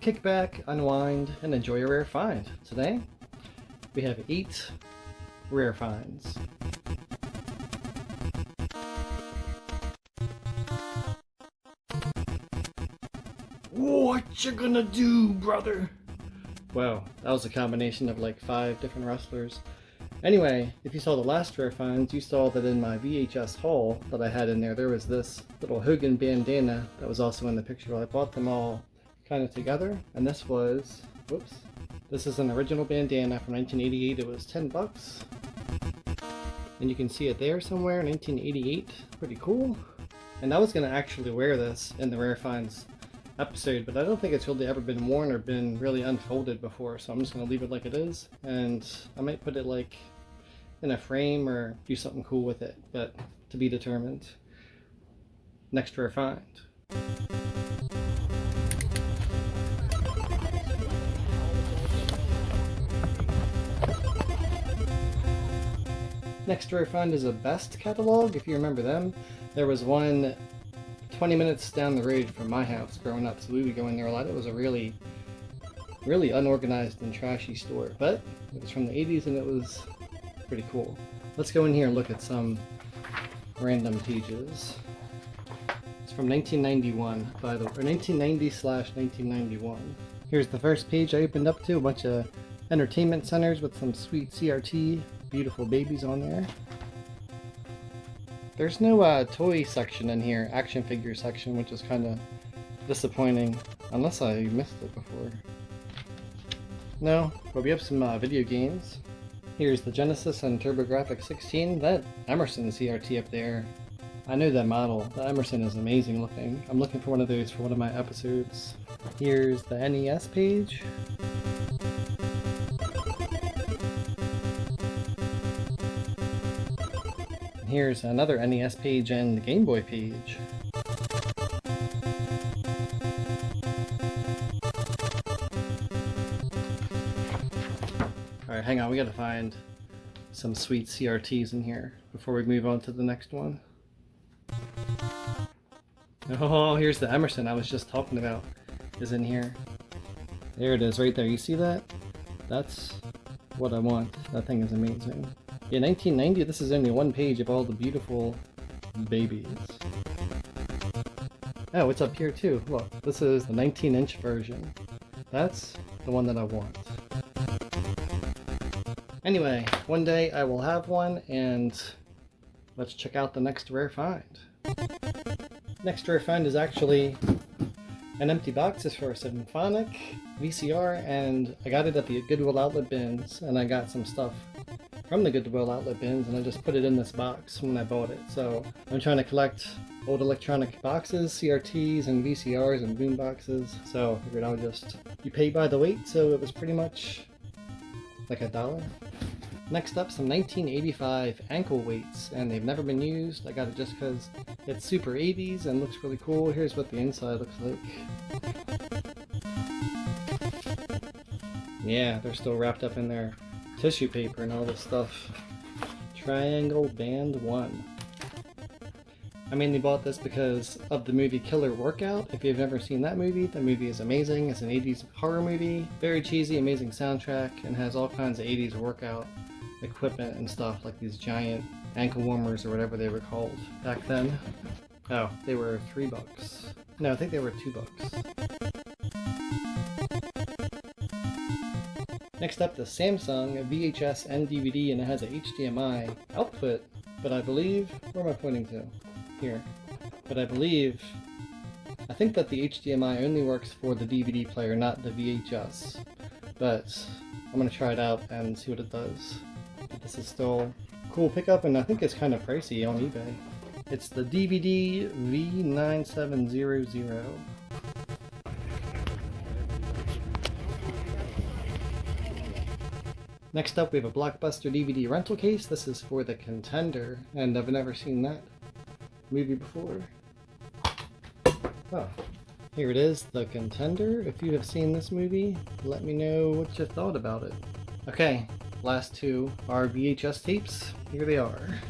kick back, unwind, and enjoy a rare find. Today, we have 8 rare finds. What you gonna do, brother? Wow, that was a combination of like 5 different wrestlers. Anyway, if you saw the last rare finds, you saw that in my VHS haul that I had in there was this little Hogan bandana that was also in the picture. I bought them all kind of together, and this was, whoops, this is an original bandana from 1988. It was 10 bucks. And you can see it there somewhere, 1988. Pretty cool. And I was going to actually wear this in the rare finds episode, but I don't think it's really ever been worn or been really unfolded before, so I'm just going to leave it like it is, and I might put it like in a frame or do something cool with it, but to be determined. Next rare find. Next rare find is a best catalog, if you remember them. There was one 20 minutes down the road from my house growing up, so we would go in there a lot. It was a really unorganized and trashy store, but it was from the 80s and it was pretty cool. Let's go in here and look at some random pages. It's from 1991, by the way, or 1990/1991. Here's the first page I opened up to, a bunch of entertainment centers with some sweet CRT, beautiful babies on there. There's no toy section in here, action figure section, which is kind of disappointing, unless I missed it before. No, but we have some video games. Here's the Genesis and TurboGrafx 16. That Emerson CRT up there, I know that model. The Emerson is amazing looking. I'm looking for one of those for one of my episodes. Here's the NES page. Here's another NES page and the Game Boy page. Alright, hang on, we gotta find some sweet CRTs in here before we move on to the next one. Oh, here's the Emerson I was just talking about, is in here. There it is, right there. You see that? That's what I want. That thing is amazing. Yeah, 1990, this is only one page of all the beautiful babies. Oh, it's up here too. Look, this is the 19-inch version. That's the one that I want. Anyway, one day I will have one, and let's check out the next rare find. Next rare find is actually an empty box. It's for a symphonic VCR, and I got it at the Goodwill Outlet bins, and I got some stuff from the Goodwill Outlet bins, and I just put it in this box when I bought it. So I'm trying to collect old electronic boxes, CRTs and VCRs and boom boxes. So I figured I would just, you pay by the weight, so it was pretty much like $1. Next up, some 1985 ankle weights, and they've never been used. I got it just because it's super 80s and looks really cool. Here's what the inside looks like. Yeah, they're still wrapped up in their tissue paper and all this stuff. Triangle Band 1. I mainly bought this because of the movie Killer Workout. If you've never seen that movie, the movie is amazing. It's an 80s horror movie. Very cheesy, amazing soundtrack, and has all kinds of 80s workout equipment and stuff, like these giant ankle warmers or whatever they were called back then. Oh, they were $3. No, I think they were $2. Next up, the Samsung VHS and DVD, and it has a HDMI output, but I believe, where am I pointing to? Here. But I think that the HDMI only works for the DVD player, not the VHS. But I'm going to try it out and see what it does. But this is still a cool pickup, and I think it's kind of pricey on eBay. It's the DVD V9700. Next up, we have a Blockbuster DVD rental case. This is for The Contender, and I've never seen that movie before. Oh, here it is, The Contender. If you have seen this movie, let me know what you thought about it. Okay, last two are VHS tapes. Here they are.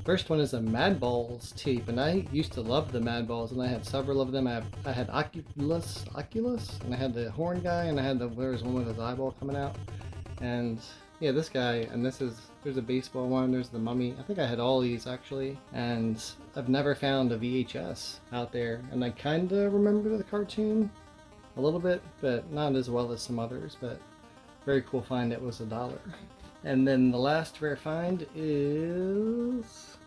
First one is a Mad Balls tape, and I used to love the Mad Balls, and I had several of them. I had Oculus, and I had the horn guy, and I had there was one with his eyeball coming out. And yeah, this guy, and there's a baseball one, there's the mummy. I think I had all these actually, and I've never found a VHS out there. And I kind of remember the cartoon a little bit, but not as well as some others, but very cool find. It was $1. And then the last rare find is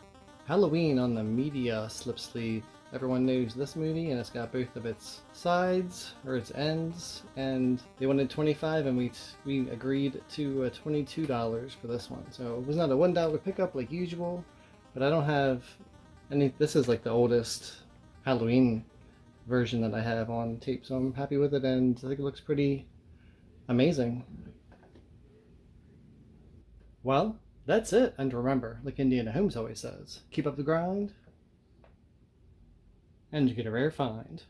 Halloween on the media slip sleeve. Everyone knows this movie, and it's got both of its sides or its ends, and they wanted $25, and we agreed to $22 for this one. So it was not a $1 pickup like usual, but I don't have any. This is like the oldest Halloween version that I have on tape, so I'm happy with it, and I think it looks pretty amazing. Well, that's it. And remember, like Indiana Holmes always says, keep up the grind, and you get a rare find.